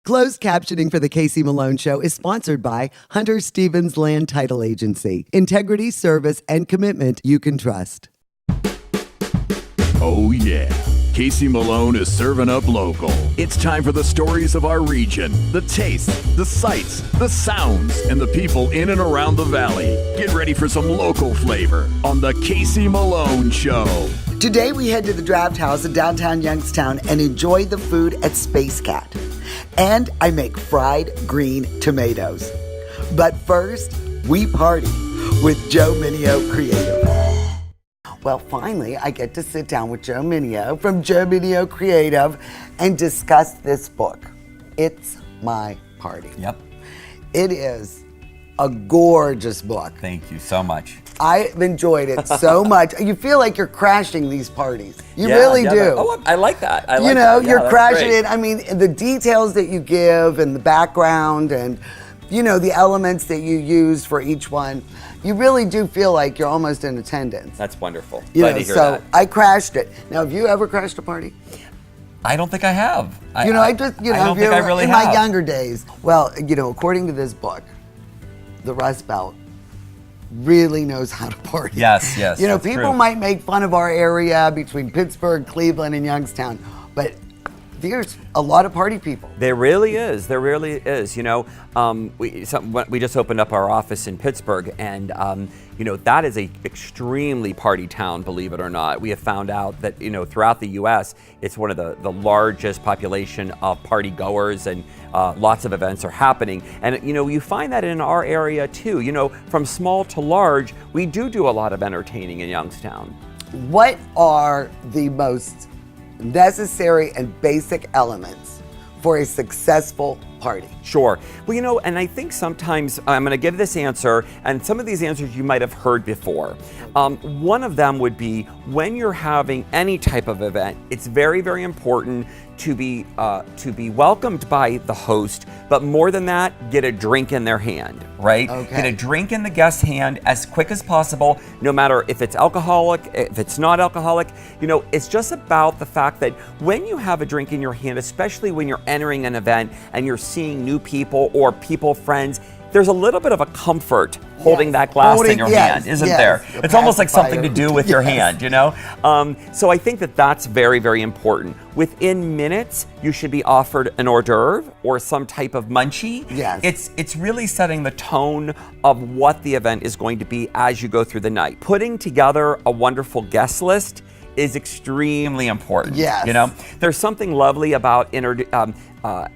Closed captioning for The Casey Malone Show is sponsored by Hunter Stevens Land Title Agency. Integrity, service, and commitment you can trust. Oh yeah, Casey Malone is serving up local. It's time for the stories of our region, the tastes, the sights, the sounds, and the people in and around the valley. Get ready for some local flavor on The Casey Malone Show. Today we head to the Draft House in downtown Youngstown and enjoy the food at Space Cat. And I make fried green tomatoes. But first, we party with Joe Mineo Creative. Well, finally, I get to sit down with Joe Mineo from Joe Mineo Creative and discuss this book. It's my party. Yep. It is a gorgeous book. Thank you so much. I've enjoyed it so much. You feel like you're crashing these parties. You really do. Oh, I like that. You're crashing it. I mean, the details that you give and the background and, the elements that you use for each one, you really do feel like you're almost in attendance. That's wonderful. Glad to hear that. I crashed it. Now, have you ever crashed a party? I don't think I have. I don't think I really have. In my younger days. Well, according to this book, the Rust Belt really knows how to party. Yes. People might make fun of our area between Pittsburgh, Cleveland, and Youngstown, but there's a lot of party people. There really is. We just opened up our office in Pittsburgh, and that is a extremely party town, believe it or not. We have found out that throughout the U.S., it's one of the largest population of party goers, and lots of events are happening. And you find that in our area too. From small to large, we do a lot of entertaining in Youngstown. What are the most necessary and basic elements for a successful party? Sure. Well, and I think sometimes I'm going to give this answer, and some of these answers you might have heard before. One of them would be when you're having any type of event, it's very, very important to be welcomed by the host, but more than that, get a drink in their hand, right? Okay. Get a drink in the guest's hand as quick as possible, no matter if it's alcoholic, if it's not alcoholic. It's just about the fact that when you have a drink in your hand, especially when you're entering an event and you're seeing new people or friends, there's a little bit of a comfort holding that glass in your hand, isn't there? It's almost like something to do with your hand, So I think that's very, very important. Within minutes, you should be offered an hors d'oeuvre or some type of munchie. Yes. It's really setting the tone of what the event is going to be as you go through the night. Putting together a wonderful guest list is extremely important. Yes. There's something lovely about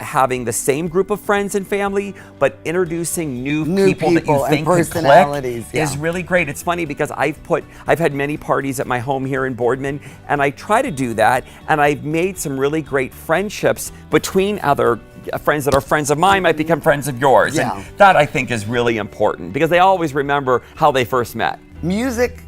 having the same group of friends and family, but introducing new people that you think could click is really great. It's funny because I've had many parties at my home here in Boardman, and I try to do that, and I've made some really great friendships between other friends that are friends of mine might become friends of yours. Yeah. And that I think is really important because they always remember how they first met. Music.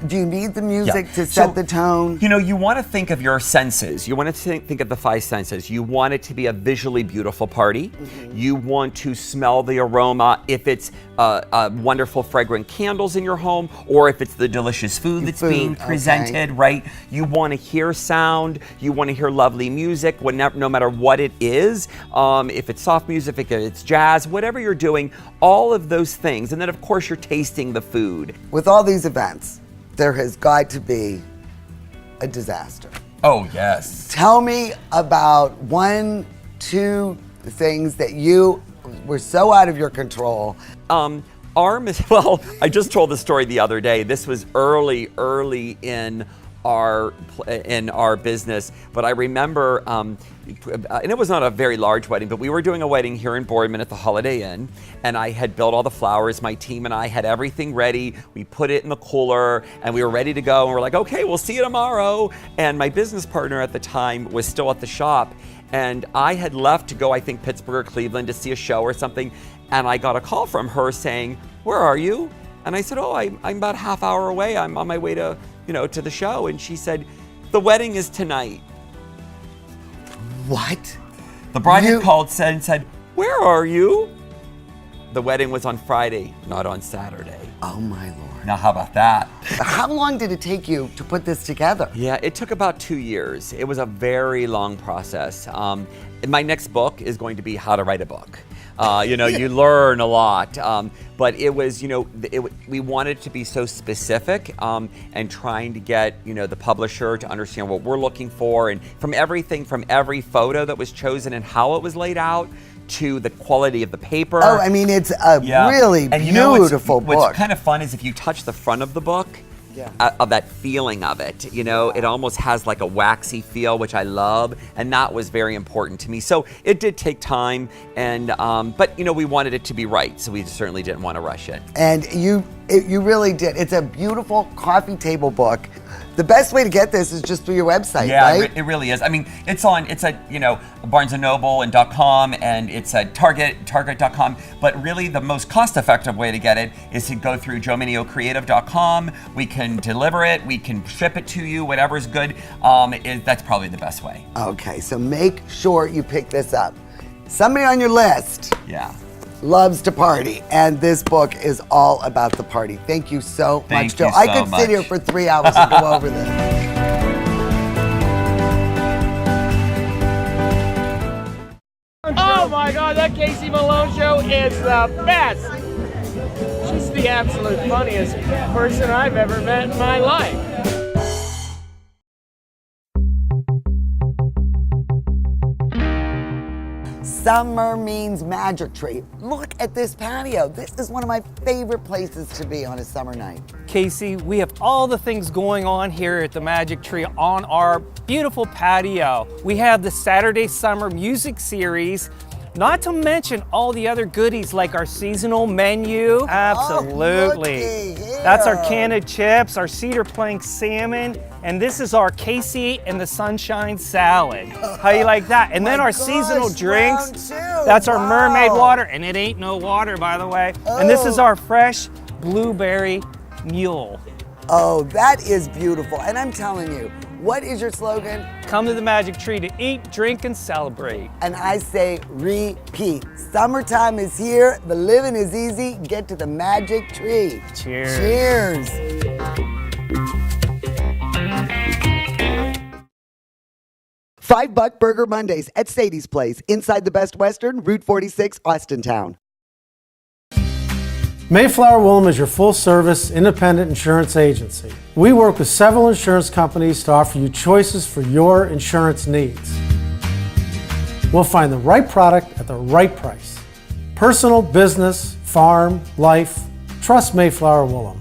Do you need the music to set the tone? You want to think of your senses. You want to think of the five senses. You want it to be a visually beautiful party. Mm-hmm. You want to smell the aroma if it's wonderful fragrant candles in your home, or if it's the delicious food that's being presented, right? You want to hear sound. You want to hear lovely music, no matter what it is. If it's soft music, if it's jazz, whatever you're doing, all of those things. And then, of course, you're tasting the food. With all these events, there has got to be a disaster. Oh, yes. Tell me about 1, 2 things that you were so out of your control. Well, I just told the story the other day. This was early in our business, but I remember, and it was not a very large wedding, but we were doing a wedding here in Boardman at the Holiday Inn, and I had built all the flowers. My team and I had everything ready. We put it in the cooler, and we were ready to go, and we're like, okay, we'll see you tomorrow. And my business partner at the time was still at the shop, and I had left to go, I think, Pittsburgh or Cleveland to see a show or something, and I got a call from her saying, where are you? And I said, I'm about a half hour away. I'm on my way to the show. And she said, the wedding is tonight. What? The bride had called and said, where are you? The wedding was on Friday, not on Saturday. Oh my Lord. Now, how about that? How long did it take you to put this together? Yeah, it took about 2 years. It was a very long process. My next book is going to be how to write a book. You learn a lot, but it was, we wanted to be so specific and trying to get, the publisher to understand what we're looking for, and from everything, from every photo that was chosen and how it was laid out to the quality of the paper. Oh, I mean, it's a really beautiful book. What's kind of fun is if you touch the front of the book, of that feeling of it, it almost has like a waxy feel, which I love, and that was very important to me. So it did take time, and but we wanted it to be right, so we certainly didn't want to rush it. And you really did. It's a beautiful coffee table book. The best way to get this is just through your website, right? It really is. I mean, it's at Barnes & Noble and .com, and it's at Target.com, but really the most cost-effective way to get it is to go through JoeMinioCreative.com. We can deliver it, we can ship it to you, whatever's good. That's probably the best way. Okay, so make sure you pick this up. Somebody on your list loves to party, and this book is all about the party. Thank you so much, Joe. I could sit here for 3 hours and go over this. Oh my God, that Casey Malone show is the best. She's the absolute funniest person I've ever met in my life. Summer means Magic Tree. Look at this patio. This is one of my favorite places to be on a summer night. Casey, we have all the things going on here at the Magic Tree on our beautiful patio. We have the Saturday Summer Music Series, not to mention all the other goodies like our seasonal menu. Absolutely. That's our canned chips, our cedar plank salmon, and this is our Casey and the Sunshine Salad. How you like that? And then our seasonal drinks. That's our mermaid water, and it ain't no water, by the way. And this is our fresh blueberry mule. Oh, that is beautiful. And I'm telling you, what is your slogan? Come to the Magic Tree to eat, drink, and celebrate. And I say repeat. Summertime is here. The living is easy. Get to the Magic Tree. Cheers. Cheers. $5 Burger Mondays at Sadie's Place, inside the Best Western, Route 46, Austintown. Mayflower Woolham is your full-service, independent insurance agency. We work with several insurance companies to offer you choices for your insurance needs. We'll find the right product at the right price. Personal, business, farm, life. Trust Mayflower Woolham.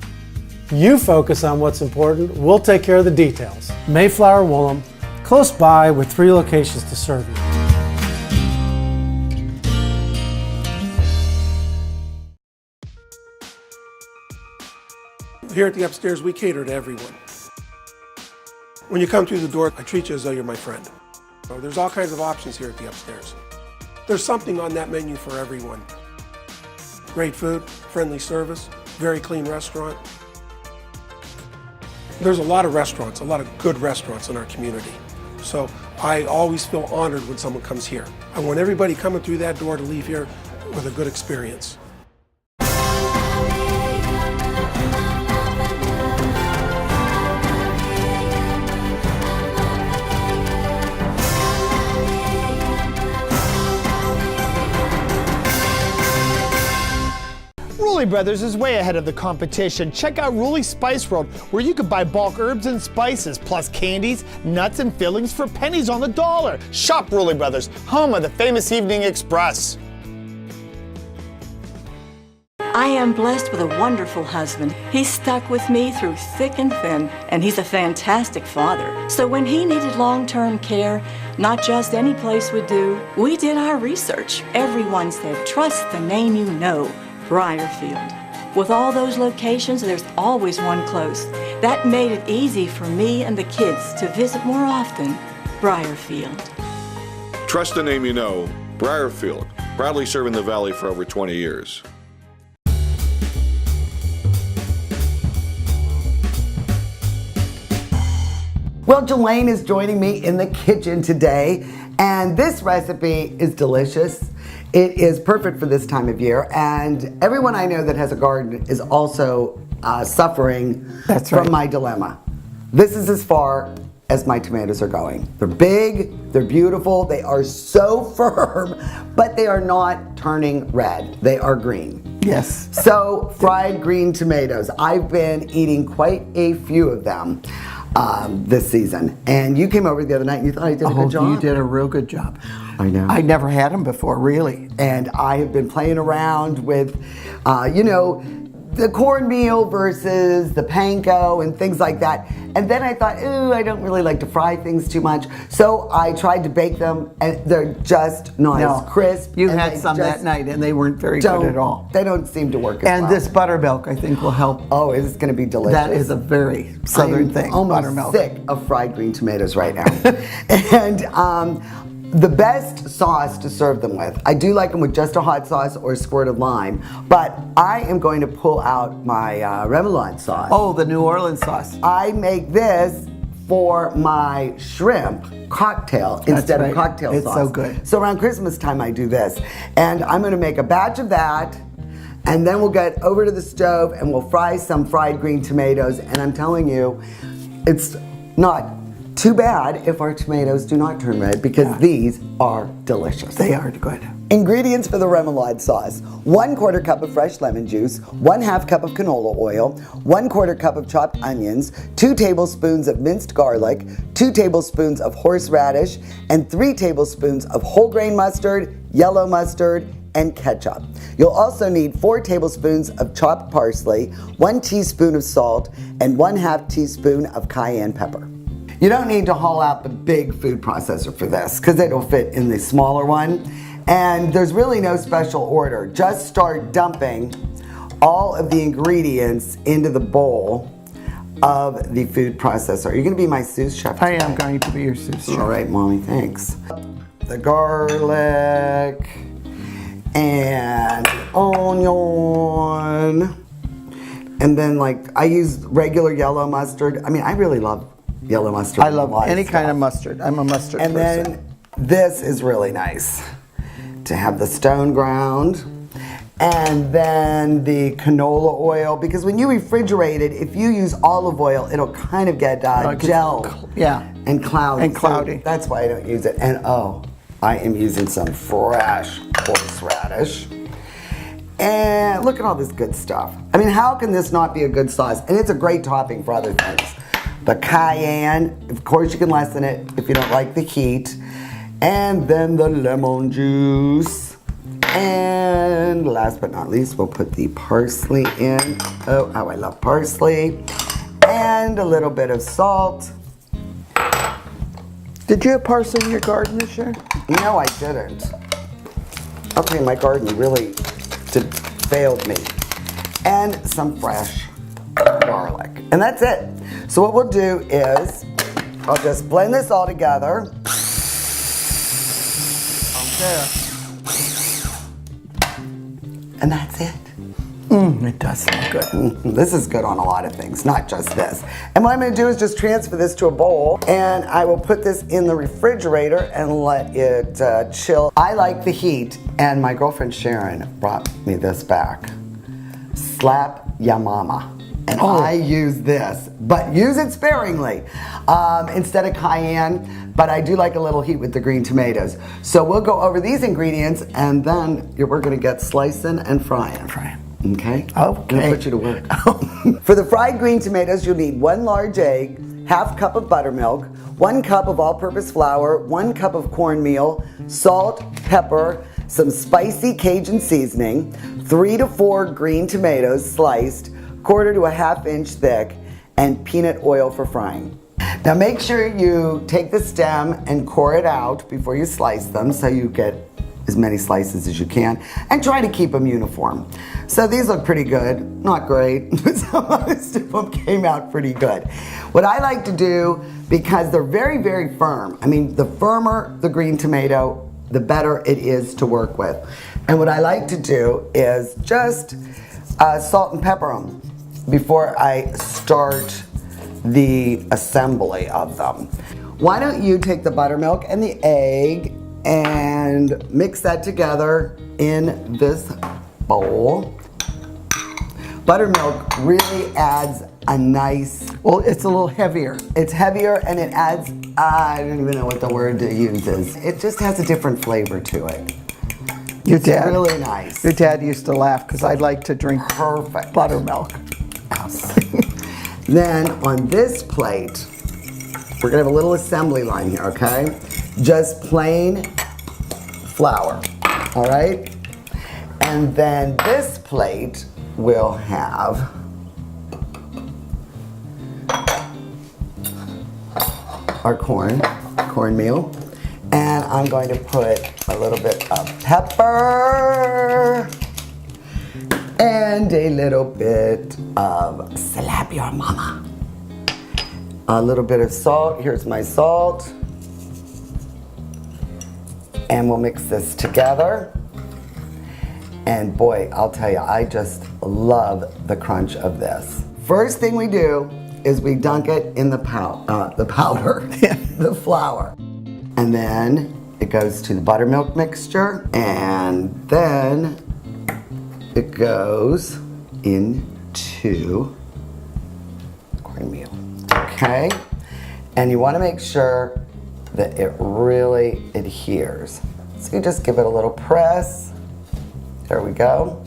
You focus on what's important, we'll take care of the details. Mayflower Woolham, close by with 3 locations to serve you. Here at the Upstairs, we cater to everyone. When you come through the door, I treat you as though you're my friend. So there's all kinds of options here at the Upstairs. There's something on that menu for everyone. Great food, friendly service, very clean restaurant. There's a lot of restaurants, a lot of good restaurants in our community. So I always feel honored when someone comes here. I want everybody coming through that door to leave here with a good experience. Rulli Brothers is way ahead of the competition. Check out Rulli Spice World, where you can buy bulk herbs and spices, plus candies, nuts, and fillings for pennies on the dollar. Shop Rulli Brothers, home of the famous Evening Express. I am blessed with a wonderful husband. He's stuck with me through thick and thin, and he's a fantastic father. So when he needed long-term care, not just any place would do, we did our research. Everyone said, trust the name you know, Briarfield. With all those locations, there's always one close. That made it easy for me and the kids to visit more often, Briarfield. Trust the name you know, Briarfield, proudly serving the Valley for over 20 years. Well, Jelaine is joining me in the kitchen today, and this recipe is delicious. It is perfect for this time of year, and everyone I know that has a garden is also suffering That's from right. my dilemma. This is as far as my tomatoes are going. They're big, they're beautiful, they are so firm, but they are not turning red. They are green. Yes. So, fried green tomatoes. I've been eating quite a few of them this season. And you came over the other night and you thought I did a good job. You did a real good job. I know. I never had them before, really. And I have been playing around with, the cornmeal versus the panko and things like that. And then I thought, ooh, I don't really like to fry things too much. So I tried to bake them, and they're just not as crisp. You and had they some that just night, and they weren't very good at all. They don't seem to work as And well. this buttermilk, I think, will help. Oh, it is going to be delicious. That is a very southern thing, almost buttermilk. sick of fried green tomatoes right now. And the best sauce to serve them with, I do like them with just a hot sauce or a squirt of lime, but I am going to pull out my remoulade sauce. Oh, the New Orleans sauce. I make this for my shrimp cocktail instead right. of cocktail It's sauce. so good. So around Christmas time I do this. And I'm going to make a batch of that, and then we'll get over to the stove and we'll fry some fried green tomatoes. And I'm telling you, it's not too bad if our tomatoes do not turn red, because these are delicious. They are good. Ingredients for the remoulade sauce: 1/4 cup of fresh lemon juice, 1/2 cup of canola oil, 1/4 cup of chopped onions, 2 tablespoons of minced garlic, 2 tablespoons of horseradish, and 3 tablespoons of whole grain mustard, yellow mustard, and ketchup. You'll also need 4 tablespoons of chopped parsley, 1 teaspoon of salt, and 1/2 teaspoon of cayenne pepper. You don't need to haul out the big food processor for this, because it'll fit in the smaller one. And there's really no special order. Just start dumping all of the ingredients into the bowl of the food processor. You're going to be my sous chef I today. am going to be your sous chef. All right, Mommy, thanks. The garlic and onion. And then, I use regular yellow mustard. I mean, I really love yellow mustard. I love any kind of mustard. I'm a mustard And person. then this is really nice to have the stone ground. And then the canola oil, because when you refrigerate it, if you use olive oil, it'll kind of get gel. Yeah. And cloudy. And cloudy. So that's why I don't use it. And I am using some fresh horseradish. And look at all this good stuff. I mean, how can this not be a good sauce? And it's a great topping for other things. The cayenne, of course you can lessen it if you don't like the heat. And then the lemon juice. And last but not least, we'll put the parsley in. Oh, how I love parsley. And a little bit of salt. Did you have parsley in your garden this year? No, I didn't. Okay, my garden really failed me. And some fresh garlic. And that's it. So what we'll do is, I'll just blend this all together. There. And that's it. It does smell good. This is good on a lot of things, not just this. And what I'm going to do is just transfer this to a bowl, and I will put this in the refrigerator and let it chill. I like the heat, and my girlfriend Sharon brought me this back. Slap Ya Mama. And I use this, but use it sparingly instead of cayenne. But I do like a little heat with the green tomatoes. So we'll go over these ingredients, and then we're going to get slicing and frying. Okay? Okay. I'm going to put you to work. For the fried green tomatoes, you'll need 1 large egg, 1/2 cup of buttermilk, 1 cup of all-purpose flour, 1 cup of cornmeal, salt, pepper, some spicy Cajun seasoning, 3 to 4 green tomatoes sliced, 1/4 to 1/2 inch thick, and peanut oil for frying. Now make sure you take the stem and core it out before you slice them, so you get as many slices as you can, and try to keep them uniform. So these look pretty good, not great, but most of them came out pretty good. What I like to do, because they're very, very firm, I mean, the firmer the green tomato, the better it is to work with. And what I like to do is just salt and pepper them before I start the assembly of them. Why don't you take the buttermilk and the egg and mix that together in this bowl. Buttermilk really adds a nice, Well, it's a little heavier. it's heavier and it adds, I don't even know what the word to use is. It just has a different flavor to it. Your It's dad, really nice. Your dad used to laugh because I'd like to drink Perfect. buttermilk. Then on this plate, we're gonna have a little assembly line here, okay? Just plain flour, all right? And then this plate will have our cornmeal. And I'm going to put a little bit of pepper and a little bit of slap your mama. A little bit of salt. Here's my salt. And we'll mix this together. And boy, I'll tell you, I just love the crunch of this. First thing we do is we dunk it in the powder, the flour. And then it goes to the buttermilk mixture, and then it goes into cornmeal, okay? And you wanna make sure that it really adheres. So you just give it a little press. There we go.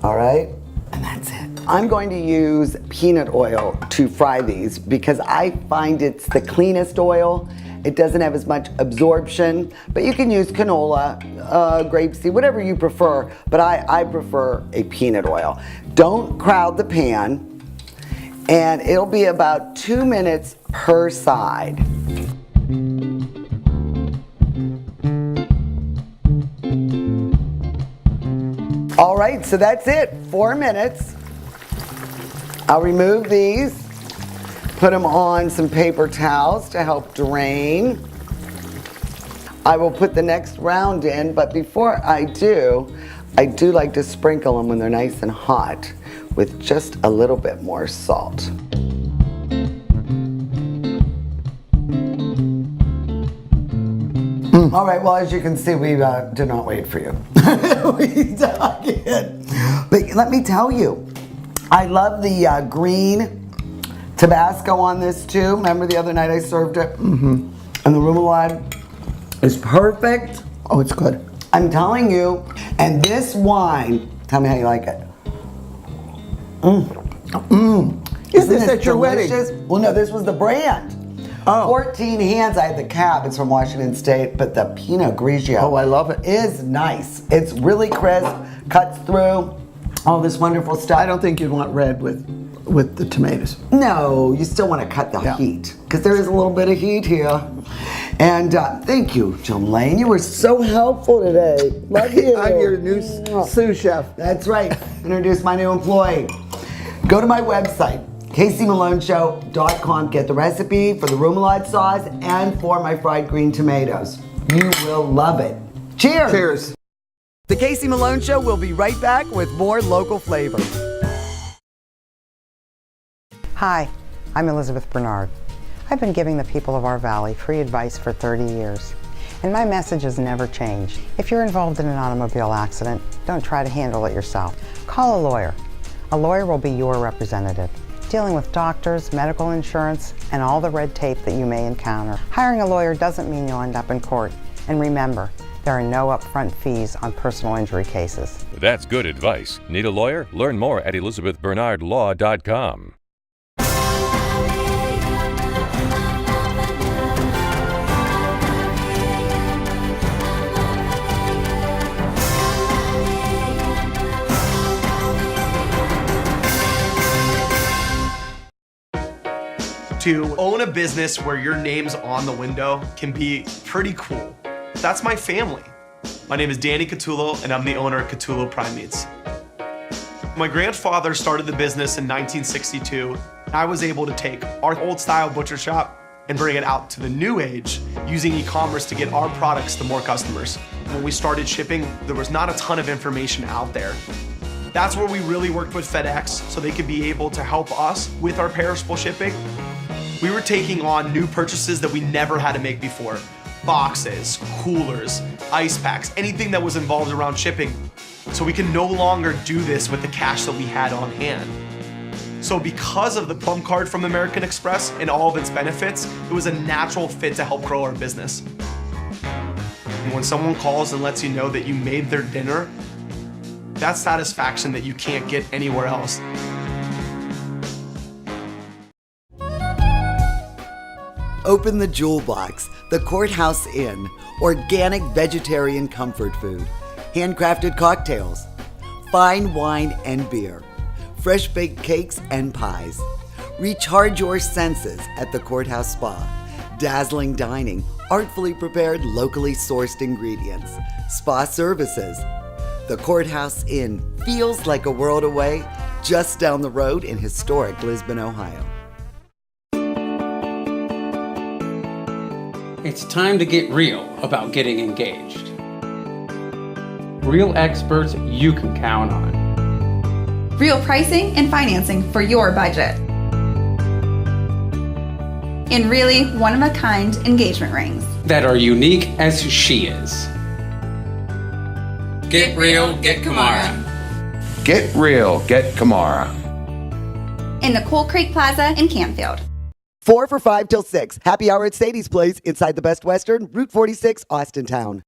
All right, and that's it. I'm going to use peanut oil to fry these because I find it's the cleanest oil. It doesn't have as much absorption, but you can use canola, grapeseed, whatever you prefer, but I prefer a peanut oil. Don't crowd the pan, and it'll be about 2 minutes per side. All right, so that's it, 4 minutes. I'll remove these, put them on some paper towels to help drain. I will put the next round in, but before I do like to sprinkle them when they're nice and hot with just a little bit more salt. All right, well, as you can see, we did not wait for you. We dug it. But let me tell you, I love the green Tabasco on this too. Remember the other night I served it? Mm-hmm. And the remoulade is perfect. Oh, it's good. I'm telling you. And this wine, tell me how you like it. Is this at your wedding? Well, no, this was the brand. Oh. 14 hands. I had the cab. It's from Washington State, but the Pinot Grigio. Oh, I love it. Is nice. It's really crisp, cuts through all this wonderful stuff. I don't think you'd want red with the tomatoes. No, you still want to cut the heat because there is a little bit of heat here. And thank you, Jim Lane. You were so helpful today. Love you. I'm your new sous chef. That's right. Introduce my new employee. Go to my website, caseymalonshow.com. Get the recipe for the remoulade sauce and for my fried green tomatoes. You will love it. Cheers. Cheers. The Casey Malone Show will be right back with more local flavor. Hi, I'm Elizabeth Bernard. I've been giving the people of our valley free advice for 30 years, and my message has never changed. If you're involved in an automobile accident, don't try to handle it yourself. Call a lawyer. A lawyer will be your representative, dealing with doctors, medical insurance, and all the red tape that you may encounter. Hiring a lawyer doesn't mean you'll end up in court. And remember, there are no upfront fees on personal injury cases. That's good advice. Need a lawyer? Learn more at elizabethbernardlaw.com. To own a business where your name's on the window can be pretty cool. That's my family. My name is Danny Catullo, and I'm the owner of Catullo Prime Meats. My grandfather started the business in 1962. I was able to take our old style butcher shop and bring it out to the new age using e-commerce to get our products to more customers. When we started shipping, there was not a ton of information out there. That's where we really worked with FedEx so they could be able to help us with our perishable shipping. We were taking on new purchases that we never had to make before. Boxes, coolers, ice packs, anything that was involved around shipping. So we can no longer do this with the cash that we had on hand. So because of the Plum Card from American Express and all of its benefits, it was a natural fit to help grow our business. And when someone calls and lets you know that you made their dinner, that's satisfaction that you can't get anywhere else. Open the Jewel Box, the Courthouse Inn, organic vegetarian comfort food, handcrafted cocktails, fine wine and beer, fresh baked cakes and pies. Recharge your senses at the Courthouse Spa. Dazzling dining, artfully prepared, locally sourced ingredients, spa services. The Courthouse Inn feels like a world away, just down the road in historic Lisbon, Ohio. It's time to get real about getting engaged. Real experts you can count on. Real pricing and financing for your budget. And really one-of-a-kind engagement rings. That are unique as she is. Get real, get Kamara. Get real, get Kamara. In the Coal Creek Plaza in Canfield. 4 for $5 till 6. Happy hour at Sadie's Place inside the Best Western, Route 46, Austintown.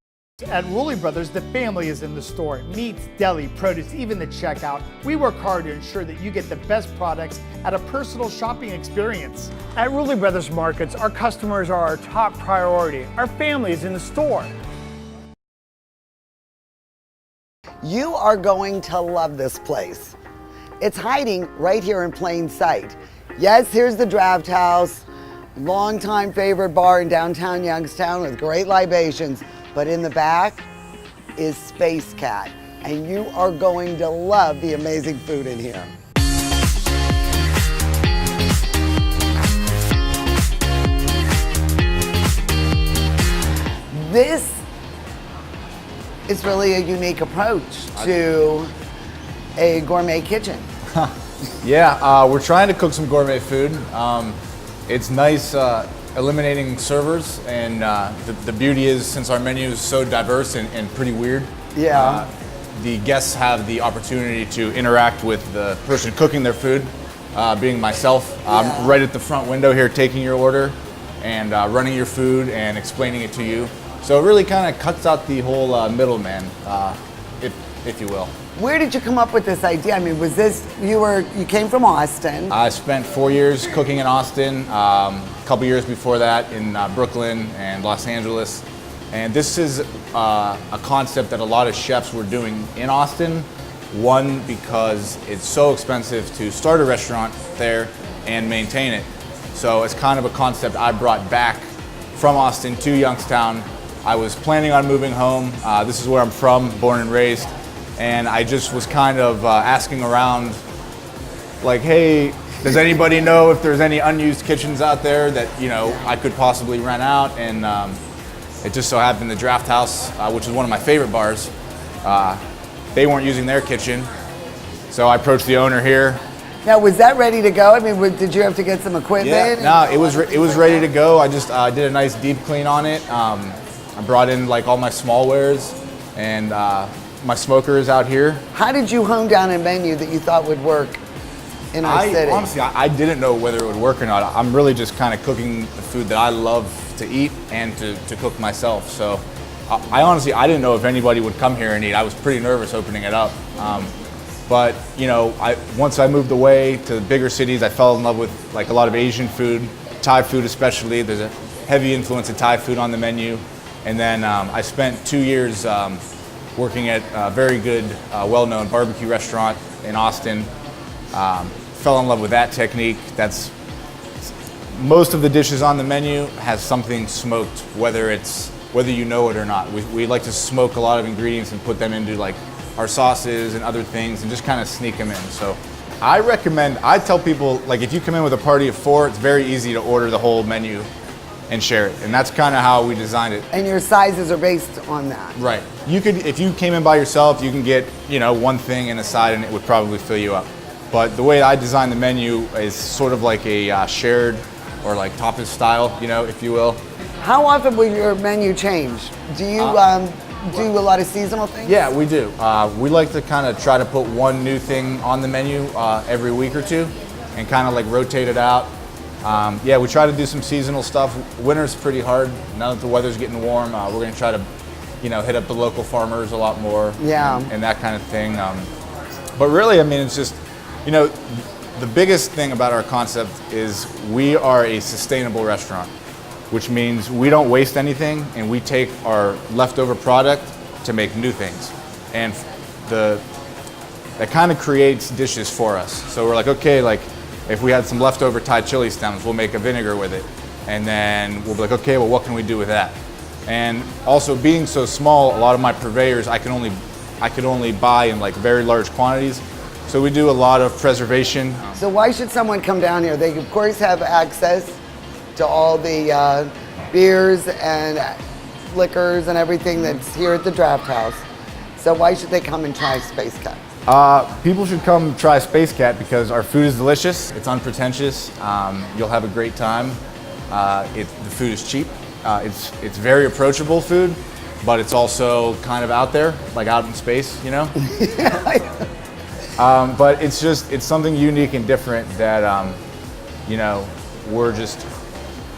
At Rulli Brothers, the family is in the store. Meats, deli, produce, even the checkout. We work hard to ensure that you get the best products at a personal shopping experience. At Rulli Brothers Markets, our customers are our top priority. Our family is in the store. You are going to love this place. It's hiding right here in plain sight. Yes, here's the Draft House, longtime favorite bar in downtown Youngstown with great libations. But in the back is Space Cat, and you are going to love the amazing food in here. This is really a unique approach to a gourmet kitchen. Yeah, we're trying to cook some gourmet food. It's nice eliminating servers, and the beauty is, since our menu is so diverse and pretty weird, the guests have the opportunity to interact with the person cooking their food, being myself. I'm right at the front window here taking your order and running your food and explaining it to you. So it really kind of cuts out the whole middleman, if you will. Where did you come up with this idea? I mean, was this, you came from Austin? I spent 4 years cooking in Austin, a couple years before that in Brooklyn and Los Angeles. And this is a concept that a lot of chefs were doing in Austin. One, because it's so expensive to start a restaurant there and maintain it. So it's kind of a concept I brought back from Austin to Youngstown. I was planning on moving home. This is where I'm from, born and raised. And I just was kind of asking around, like, hey, does anybody know if there's any unused kitchens out there that, you know, I could possibly rent out? And it just so happened the Draft House, which is one of my favorite bars, they weren't using their kitchen. So I approached the owner here. Now, was that ready to go? I mean, did you have to get some equipment? Yeah, no, it was ready to go. I just did a nice deep clean on it. I brought in like all my small wares, and my smoker is out here. How did you hone down a menu that you thought would work in our city? Honestly, I didn't know whether it would work or not. I'm really just kind of cooking the food that I love to eat and to cook myself. So I honestly didn't know if anybody would come here and eat. I was pretty nervous opening it up. But you know, once I moved away to bigger cities, I fell in love with like a lot of Asian food, Thai food especially. There's a heavy influence of Thai food on the menu. And then I spent 2 years working at a very good, well-known barbecue restaurant in Austin. Fell in love with that technique. That's most of the dishes on the menu has something smoked, whether you know it or not. We like to smoke a lot of ingredients and put them into like our sauces and other things and just kind of sneak them in. So I tell people, like, if you come in with a party of 4, it's very easy to order the whole menu and share it. And that's kind of how we designed it. And your sizes are based on that. Right. You could, if you came in by yourself, you can get, you know, one thing and a side and it would probably fill you up. But the way I designed the menu is sort of like a shared or like tapas style, you know, if you will. How often will your menu change? Do you do a lot of seasonal things? Yeah, we do. We like to kind of try to put one new thing on the menu every week or two and kind of like rotate it out. Yeah, we try to do some seasonal stuff. Winter's pretty hard. Now that the weather's getting warm, we're going to try to, hit up the local farmers a lot more. Yeah. And that kind of thing. But really, I mean, it's just, the biggest thing about our concept is we are a sustainable restaurant, which means we don't waste anything and we take our leftover product to make new things. And that kind of creates dishes for us. So we're like, okay, like if we had some leftover Thai chili stems, we'll make a vinegar with it. And then we'll be like, okay, well, what can we do with that? And also being so small, a lot of my purveyors, I could only buy in like very large quantities. So we do a lot of preservation. So why should someone come down here? They of course have access to all the beers and liquors and everything that's here at the Draft House. So why should they come and try Space Cat? People should come try Space Cat because our food is delicious. It's unpretentious. You'll have a great time. The food is cheap. It's very approachable food, but it's also kind of out there, like out in space, But it's something unique and different that,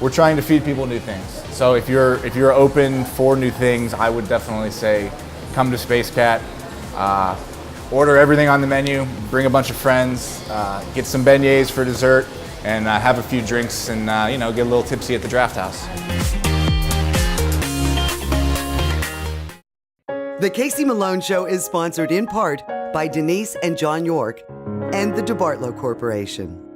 we're trying to feed people new things. So if you're open for new things, I would definitely say come to Space Cat, order everything on the menu, bring a bunch of friends, get some beignets for dessert, and have a few drinks and get a little tipsy at the Draft House. The Casey Malone Show is sponsored in part by Denise and John York and the DeBartolo Corporation.